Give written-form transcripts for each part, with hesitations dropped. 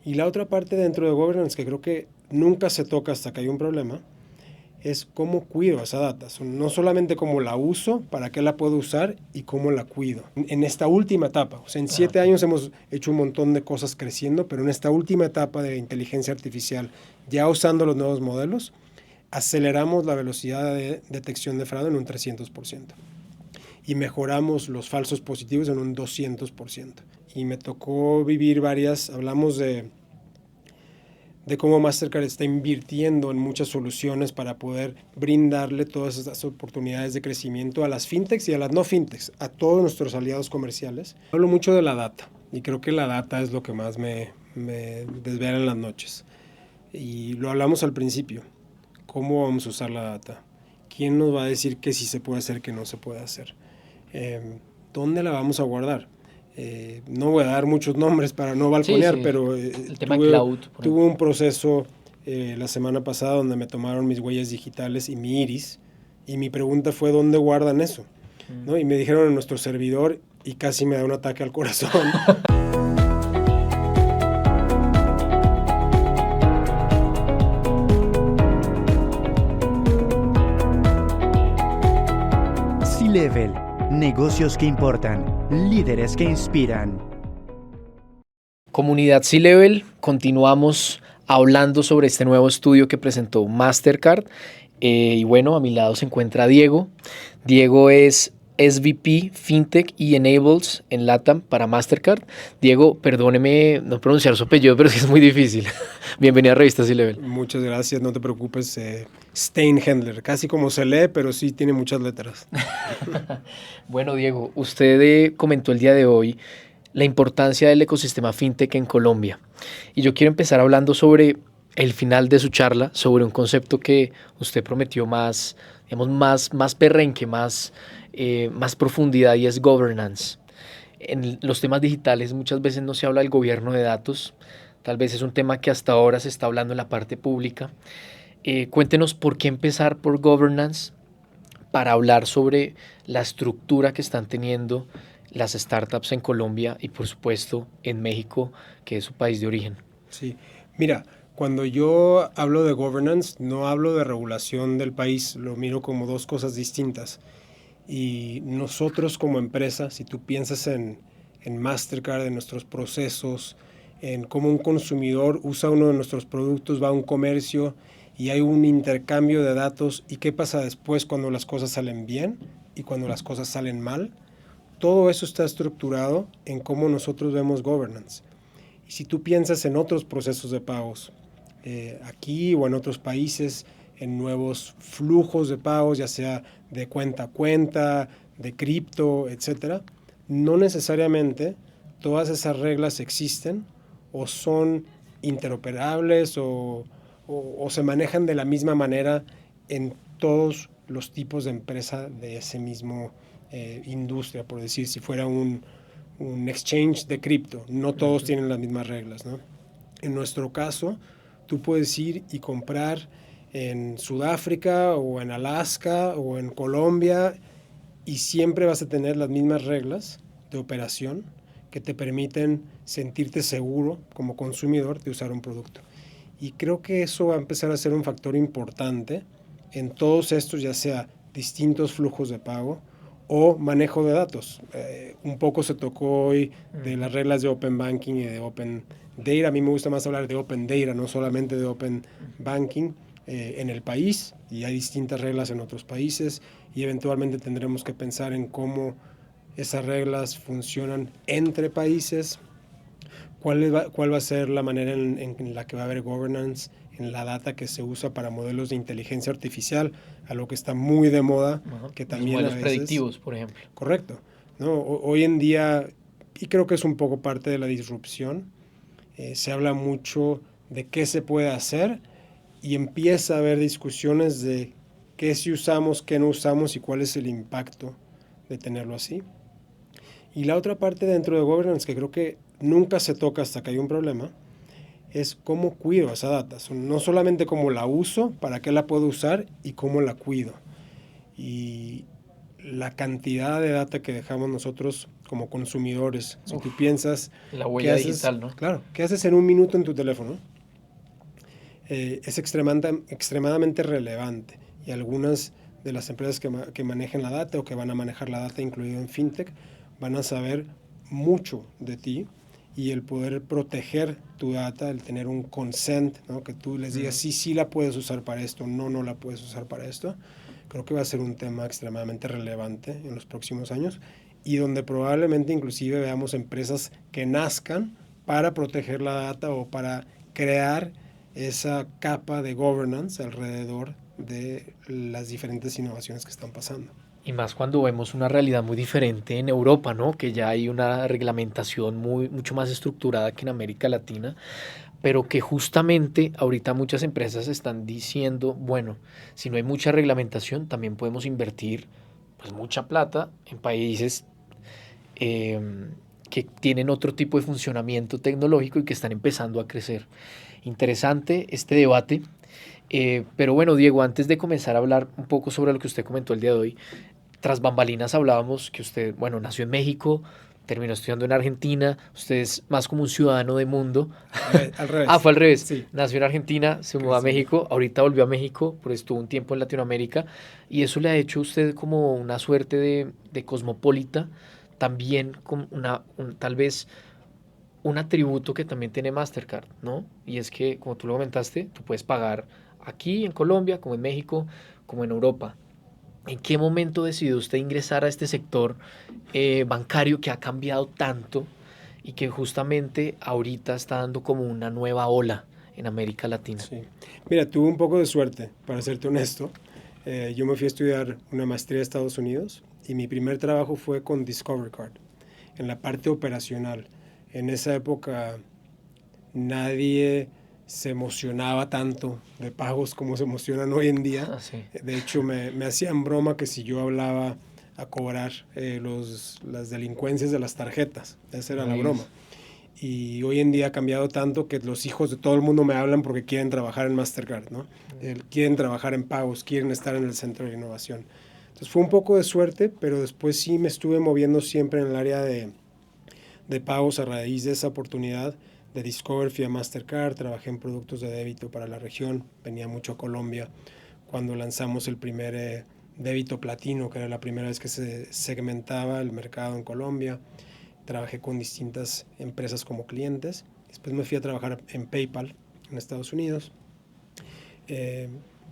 Y la otra parte dentro de governance que creo que nunca se toca hasta que hay un problema es cómo cuido esa data. No solamente cómo la uso, para qué la puedo usar y cómo la cuido. En esta última etapa, o sea, en 7 años hemos hecho un montón de cosas creciendo, pero en esta última etapa de inteligencia artificial, ya usando los nuevos modelos, aceleramos la velocidad de detección de fraude en un 300% y mejoramos los falsos positivos en un 200%. Y me tocó vivir hablamos de cómo Mastercard está invirtiendo en muchas soluciones para poder brindarle todas estas oportunidades de crecimiento a las fintechs y a las no fintechs, a todos nuestros aliados comerciales. Hablo mucho de la data y creo que la data es lo que más me desvela en las noches. Y lo hablamos al principio. ¿Cómo vamos a usar la data? ¿Quién nos va a decir que sí se puede hacer, que no se puede hacer? ¿Dónde la vamos a guardar? No voy a dar muchos nombres para no balconear, Sí, pero el tema de cloud, por tuve ejemplo. un proceso la semana pasada donde me tomaron mis huellas digitales y mi iris, y mi pregunta fue ¿dónde guardan eso? ¿No? Y me dijeron en nuestro servidor y casi me da un ataque al corazón. C-Level. Negocios que importan. Líderes que inspiran. Comunidad C-Level, continuamos hablando sobre este nuevo estudio que presentó Mastercard. Y bueno, a mi lado se encuentra Diego. Diego es SVP FinTech y Enables en LATAM para Mastercard. Diego, perdóneme no pronunciar su apellido, pero es muy difícil. Bienvenido a Revista C-Level. Muchas gracias, no te preocupes. Steinhendler, casi como se lee, pero sí tiene muchas letras. Bueno, Diego, usted comentó el día de hoy la importancia del ecosistema fintech en Colombia. Y yo quiero empezar hablando sobre el final de su charla, sobre un concepto que usted prometió más, digamos, más perrenque, más profundidad, y es governance. En los temas digitales muchas veces no se habla del gobierno de datos, tal vez es un tema que hasta ahora se está hablando en la parte pública. Cuéntenos por qué empezar por governance para hablar sobre la estructura que están teniendo las startups en Colombia y por supuesto en México, que es su país de origen. Sí, mira, cuando yo hablo de governance, no hablo de regulación del país, lo miro como dos cosas distintas. Y nosotros como empresa, si tú piensas en Mastercard, en nuestros procesos, en cómo un consumidor usa uno de nuestros productos, va a un comercio y hay un intercambio de datos, y qué pasa después cuando las cosas salen bien y cuando las cosas salen mal, todo eso está estructurado en cómo nosotros vemos governance. Y si tú piensas en otros procesos de pagos, aquí o en otros países, en nuevos flujos de pagos, ya sea de cuenta a cuenta, de cripto, etcétera, no necesariamente todas esas reglas existen o son interoperables o se manejan de la misma manera en todos los tipos de empresa de ese mismo industria, por decir, si fuera un exchange de cripto, no todos tienen las mismas reglas, ¿no? En nuestro caso, tú puedes ir y comprar en Sudáfrica o en Alaska o en Colombia y siempre vas a tener las mismas reglas de operación que te permiten sentirte seguro como consumidor de usar un producto. Y creo que eso va a empezar a ser un factor importante en todos estos, ya sea distintos flujos de pago o manejo de datos. Un poco se tocó hoy de las reglas de Open Banking y de Open Data. A mí me gusta más hablar de Open Data, no solamente de Open Banking en el país, y hay distintas reglas en otros países, y eventualmente tendremos que pensar en cómo esas reglas funcionan entre países, cuál va a ser la manera en la que va a haber governance en la data que se usa para modelos de inteligencia artificial, a lo que está muy de moda, que Los también modelos a veces... predictivos, por ejemplo. Correcto, ¿no? Hoy en día, y creo que es un poco parte de la disrupción, se habla mucho de qué se puede hacer y empieza a haber discusiones de qué sí usamos, qué no usamos y cuál es el impacto de tenerlo así. Y la otra parte dentro de governance que creo que nunca se toca hasta que hay un problema es cómo cuido esa data. No solamente cómo la uso, para qué la puedo usar y cómo la cuido. Y la cantidad de data que dejamos nosotros como consumidores. Si tú piensas... La huella digital, ¿no? Claro, ¿qué haces en un minuto en tu teléfono? Es extremadamente relevante. Y algunas de las empresas que manejan la data o que van a manejar la data, incluido en FinTech, van a saber mucho de ti, y el poder proteger tu data, el tener un consent, ¿no? Que tú les digas sí la puedes usar para esto, no la puedes usar para esto, creo que va a ser un tema extremadamente relevante en los próximos años, y donde probablemente inclusive veamos empresas que nazcan para proteger la data o para crear esa capa de governance alrededor de las diferentes innovaciones que están pasando. Y más cuando vemos una realidad muy diferente en Europa, ¿no? Que ya hay una reglamentación mucho más estructurada que en América Latina, pero que justamente ahorita muchas empresas están diciendo, bueno, si no hay mucha reglamentación, también podemos invertir pues mucha plata en países que tienen otro tipo de funcionamiento tecnológico y que están empezando a crecer. Interesante este debate. Pero bueno, Diego, antes de comenzar a hablar un poco sobre lo que usted comentó el día de hoy, tras bambalinas hablábamos que usted, bueno, nació en México, terminó estudiando en Argentina, usted es más como un ciudadano de mundo. Al revés. Fue al revés. Sí. Nació en Argentina, se mudó a México, ahorita volvió a México, pero estuvo un tiempo en Latinoamérica, y eso le ha hecho a usted como una suerte de cosmopolita, también como tal vez un atributo que también tiene Mastercard, ¿no? Y es que, como tú lo comentaste, tú puedes pagar aquí en Colombia, como en México, como en Europa. ¿En qué momento decidió usted ingresar a este sector bancario que ha cambiado tanto y que justamente ahorita está dando como una nueva ola en América Latina? Sí. Mira, tuve un poco de suerte, para serte honesto. Yo me fui a estudiar una maestría a Estados Unidos y mi primer trabajo fue con Discover Card, en la parte operacional. En esa época nadie se emocionaba tanto de pagos como se emocionan hoy en día. Sí. De hecho, me hacían broma que si yo hablaba a cobrar las delincuencias de las tarjetas. Esa era la broma. Y hoy en día ha cambiado tanto que los hijos de todo el mundo me hablan porque quieren trabajar en Mastercard, ¿no? Quieren trabajar en pagos, quieren estar en el centro de innovación. Entonces fue un poco de suerte, pero después sí me estuve moviendo siempre en el área de pagos a raíz de esa oportunidad. De Discover fui a Mastercard, trabajé en productos de débito para la región, venía mucho a Colombia cuando lanzamos el primer débito platino, que era la primera vez que se segmentaba el mercado en Colombia. Trabajé con distintas empresas como clientes. Después me fui a trabajar en PayPal en Estados Unidos.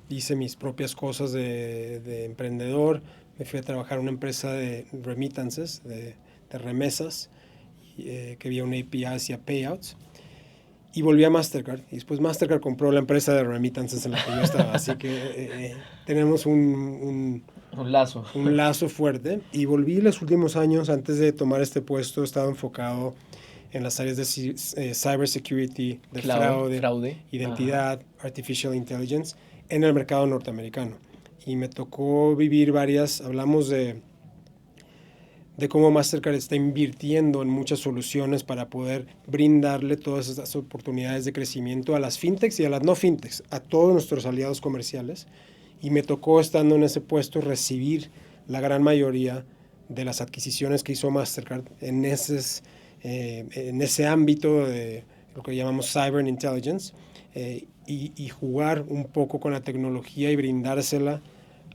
Hice mis propias cosas de emprendedor. Me fui a trabajar en una empresa de remittances, de remesas, que había una API hacia payouts. Y volví a Mastercard. Y después Mastercard compró la empresa de remittances en la que yo estaba. Así que tenemos un lazo fuerte. Y volví los últimos años, antes de tomar este puesto, estaba enfocado en las áreas de cybersecurity, de fraude, identidad, artificial intelligence, en el mercado norteamericano. Y me tocó vivir hablamos de cómo Mastercard está invirtiendo en muchas soluciones para poder brindarle todas estas oportunidades de crecimiento a las fintechs y a las no fintechs, a todos nuestros aliados comerciales. Y me tocó, estando en ese puesto, recibir la gran mayoría de las adquisiciones que hizo Mastercard en ese ámbito de lo que llamamos Cyber Intelligence, y jugar un poco con la tecnología y brindársela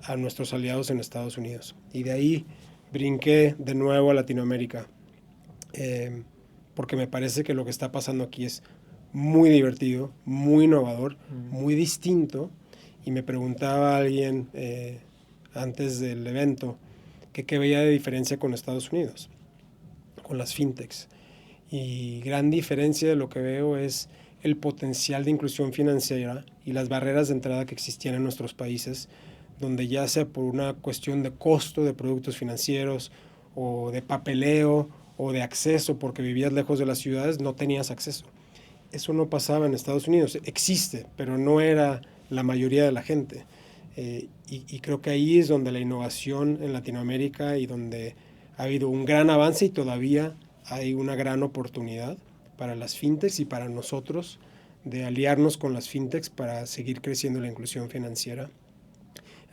a nuestros aliados en Estados Unidos. Y de ahí brinqué de nuevo a Latinoamérica, porque me parece que lo que está pasando aquí es muy divertido, muy innovador, muy distinto. Y me preguntaba alguien antes del evento que qué veía de diferencia con Estados Unidos, con las fintechs. Y gran diferencia de lo que veo es el potencial de inclusión financiera y las barreras de entrada que existían en nuestros países, donde ya sea por una cuestión de costo de productos financieros o de papeleo o de acceso, porque vivías lejos de las ciudades, no tenías acceso. Eso no pasaba en Estados Unidos. Existe, pero no era la mayoría de la gente. Y creo que ahí es donde la innovación en Latinoamérica y donde ha habido un gran avance y todavía hay una gran oportunidad para las fintechs y para nosotros de aliarnos con las fintechs para seguir creciendo la inclusión financiera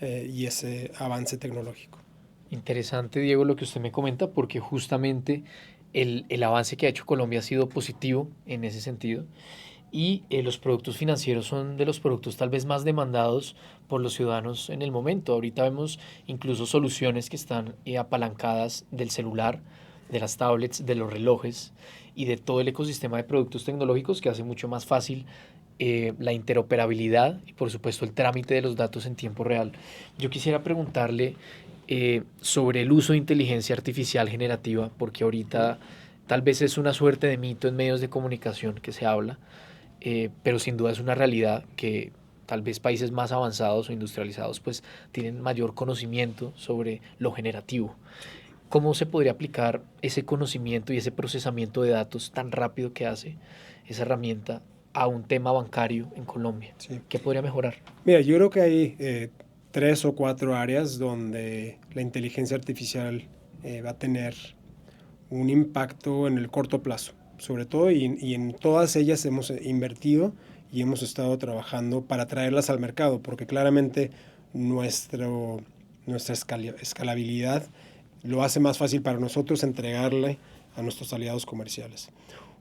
y ese avance tecnológico. Interesante, Diego, lo que usted me comenta, porque justamente el avance que ha hecho Colombia ha sido positivo en ese sentido. Y los productos financieros son de los productos tal vez más demandados por los ciudadanos en el momento. Ahorita vemos incluso soluciones que están apalancadas del celular, de las tablets, de los relojes y de todo el ecosistema de productos tecnológicos que hace mucho más fácil la interoperabilidad y por supuesto el trámite de los datos en tiempo real. Yo quisiera preguntarle sobre el uso de inteligencia artificial generativa, porque ahorita tal vez es una suerte de mito en medios de comunicación que se habla, pero sin duda es una realidad que tal vez países más avanzados o industrializados pues tienen mayor conocimiento sobre lo generativo. ¿Cómo se podría aplicar ese conocimiento y ese procesamiento de datos tan rápido que hace esa herramienta a un tema bancario en Colombia? Sí. ¿Qué podría mejorar? Mira, yo creo que hay 3 o 4 áreas donde la inteligencia artificial va a tener un impacto en el corto plazo, sobre todo, y en todas ellas hemos invertido y hemos estado trabajando para traerlas al mercado, porque claramente nuestra escalabilidad lo hace más fácil para nosotros entregarle a nuestros aliados comerciales.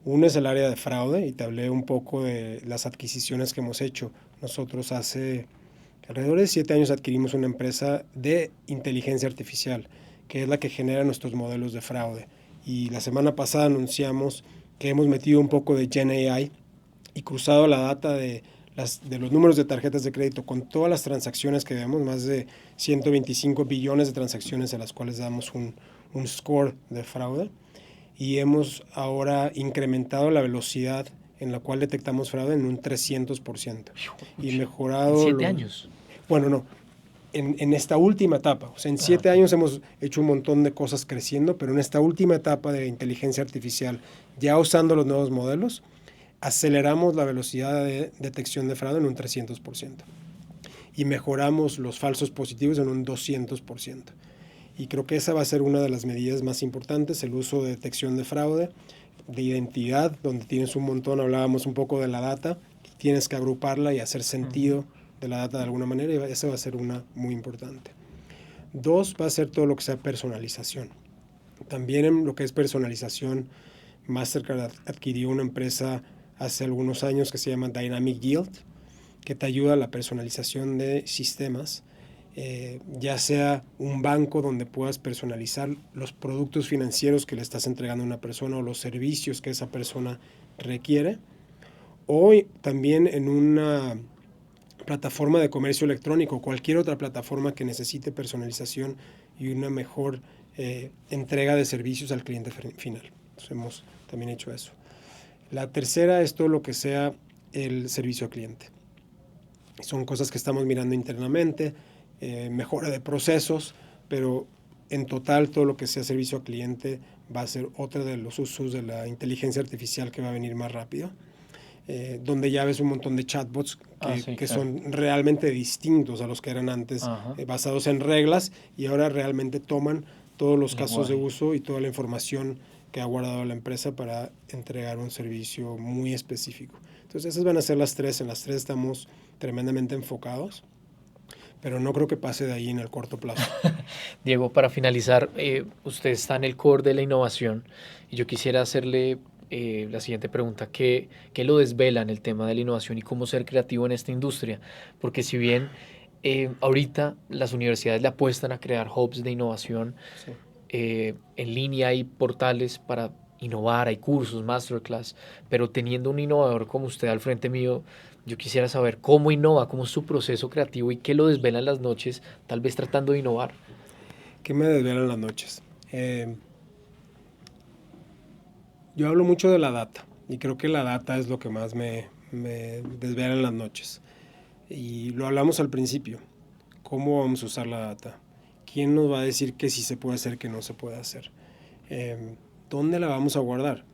Uno es el área de fraude, y te hablé un poco de las adquisiciones que hemos hecho. Nosotros hace alrededor de 7 años adquirimos una empresa de inteligencia artificial, que es la que genera nuestros modelos de fraude. Y la semana pasada anunciamos que hemos metido un poco de Gen AI y cruzado la data de los números de tarjetas de crédito con todas las transacciones que vemos, más de 125 billones de transacciones a las cuales damos un score de fraude. Y hemos ahora incrementado la velocidad en la cual detectamos fraude en un 300%. Y mejorado... ¿En 7 años? Bueno, no. En esta última etapa. O sea, en 7 años hemos hecho un montón de cosas creciendo, pero en esta última etapa de inteligencia artificial, ya usando los nuevos modelos, aceleramos la velocidad de detección de fraude en un 300%. Y mejoramos los falsos positivos en un 200%. Y creo que esa va a ser una de las medidas más importantes, el uso de detección de fraude, de identidad, donde tienes un montón, hablábamos un poco de la data, tienes que agruparla y hacer sentido de la data de alguna manera, y esa va a ser una muy importante. 2, va a ser todo lo que sea personalización. También en lo que es personalización, Mastercard adquirió una empresa hace algunos años que se llama Dynamic Yield, que te ayuda a la personalización de sistemas, ya sea un banco donde puedas personalizar los productos financieros que le estás entregando a una persona o los servicios que esa persona requiere, o también en una plataforma de comercio electrónico, cualquier otra plataforma que necesite personalización y una mejor entrega de servicios al cliente final. Entonces hemos también hecho eso. La tercera es todo lo que sea el servicio al cliente. Son cosas que estamos mirando internamente, mejora de procesos, pero en total todo lo que sea servicio al cliente va a ser otro de los usos de la inteligencia artificial que va a venir más rápido, donde ya ves un montón de chatbots que son realmente distintos a los que eran antes, basados en reglas, y ahora realmente toman todos los casos de uso y toda la información que ha guardado la empresa para entregar un servicio muy específico. Entonces esas van a ser las 3, en las 3 estamos tremendamente enfocados, pero no creo que pase de ahí en el corto plazo. Diego, para finalizar, usted está en el core de la innovación y yo quisiera hacerle la siguiente pregunta. ¿Qué lo desvela en el tema de la innovación y cómo ser creativo en esta industria? Porque si bien ahorita las universidades le apuestan a crear hubs de innovación, sí, en línea hay portales para innovar, hay cursos, masterclass, pero teniendo un innovador como usted al frente mío, yo quisiera saber cómo innova, cómo es su proceso creativo y qué lo desvela en las noches, tal vez tratando de innovar. ¿Qué me desvela en las noches? Yo hablo mucho de la data y creo que la data es lo que más me desvela en las noches. Y lo hablamos al principio. ¿Cómo vamos a usar la data? ¿Quién nos va a decir que sí se puede hacer, que no se puede hacer? ¿Dónde la vamos a guardar?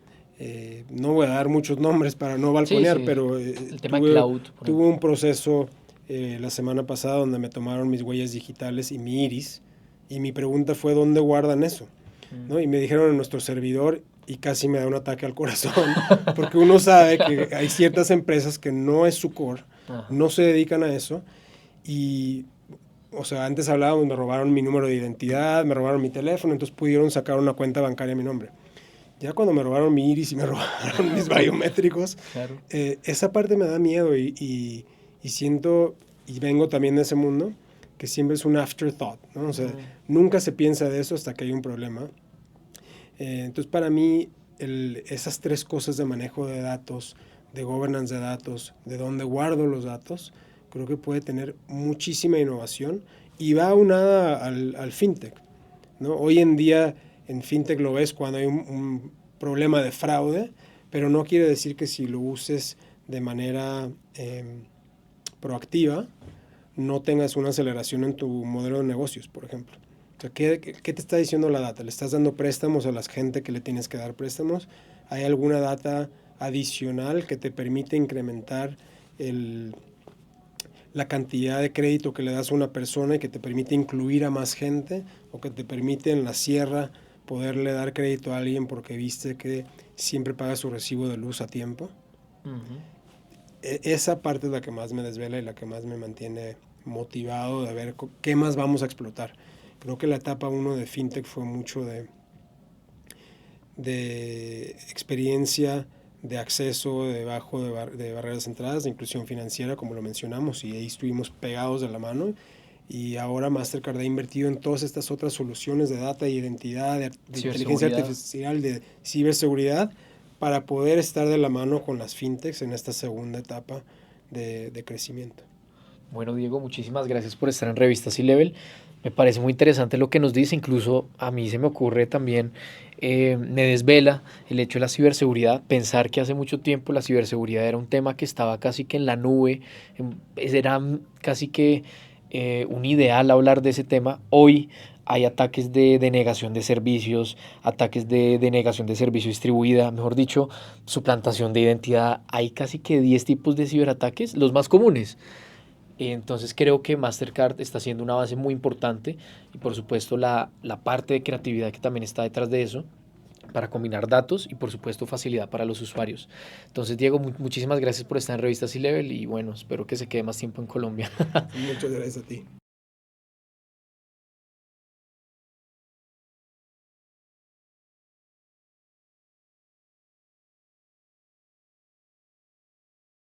No voy a dar muchos nombres para no balconear, sí, pero el tema cloud, tuve un proceso la semana pasada donde me tomaron mis huellas digitales y mi iris, y mi pregunta fue ¿dónde guardan eso? ¿No? Y me dijeron en nuestro servidor, y casi me da un ataque al corazón, porque uno sabe que hay ciertas empresas que no es su core, no se dedican a eso, y o sea, antes hablábamos, me robaron mi número de identidad, me robaron mi teléfono, entonces pudieron sacar una cuenta bancaria a mi nombre. Ya cuando me robaron mi iris y me robaron mis biométricos, Claro. Esa parte me da miedo y siento, y vengo también de ese mundo, que siempre es un afterthought, ¿no? O sea, nunca se piensa de eso hasta que hay un problema. Entonces, para mí, esas tres cosas de manejo de datos, de governance de datos, de dónde guardo los datos, creo que puede tener muchísima innovación y va aunada al fintech, ¿no? Hoy en día en fintech lo ves cuando hay un problema de fraude, pero no quiere decir que si lo uses de manera proactiva, no tengas una aceleración en tu modelo de negocios, por ejemplo. O sea, ¿qué te está diciendo la data? ¿Le estás dando préstamos a la gente que le tienes que dar préstamos? ¿Hay alguna data adicional que te permite incrementar la cantidad de crédito que le das a una persona y que te permite incluir a más gente o que te permite en la sierra poderle dar crédito a alguien porque viste que siempre paga su recibo de luz a tiempo? Esa parte es la que más me desvela y la que más me mantiene motivado de ver qué más vamos a explotar. Creo que la etapa 1 de fintech fue mucho de experiencia, de acceso, de barreras de entradas, de inclusión financiera, como lo mencionamos, y ahí estuvimos pegados de la mano. Y ahora Mastercard ha invertido en todas estas otras soluciones de data, de identidad, de inteligencia artificial, de ciberseguridad, para poder estar de la mano con las fintechs en esta segunda etapa de crecimiento. Bueno, Diego, muchísimas gracias por estar en Revista C-Level. Me parece muy interesante lo que nos dice, incluso a mí se me ocurre también, me desvela el hecho de la ciberseguridad, pensar que hace mucho tiempo la ciberseguridad era un tema que estaba casi que en la nube, era casi que un ideal hablar de ese tema. Hoy hay ataques de denegación de servicios, ataques de denegación de servicio distribuida, mejor dicho, suplantación de identidad. Hay casi que 10 tipos de ciberataques, los más comunes. Entonces creo que Mastercard está haciendo una base muy importante y por supuesto la parte de creatividad que también está detrás de eso para combinar datos y por supuesto facilidad para los usuarios. Entonces Diego, muchísimas gracias por estar en Revista C-Level y bueno, espero que se quede más tiempo en Colombia. Muchas gracias a ti.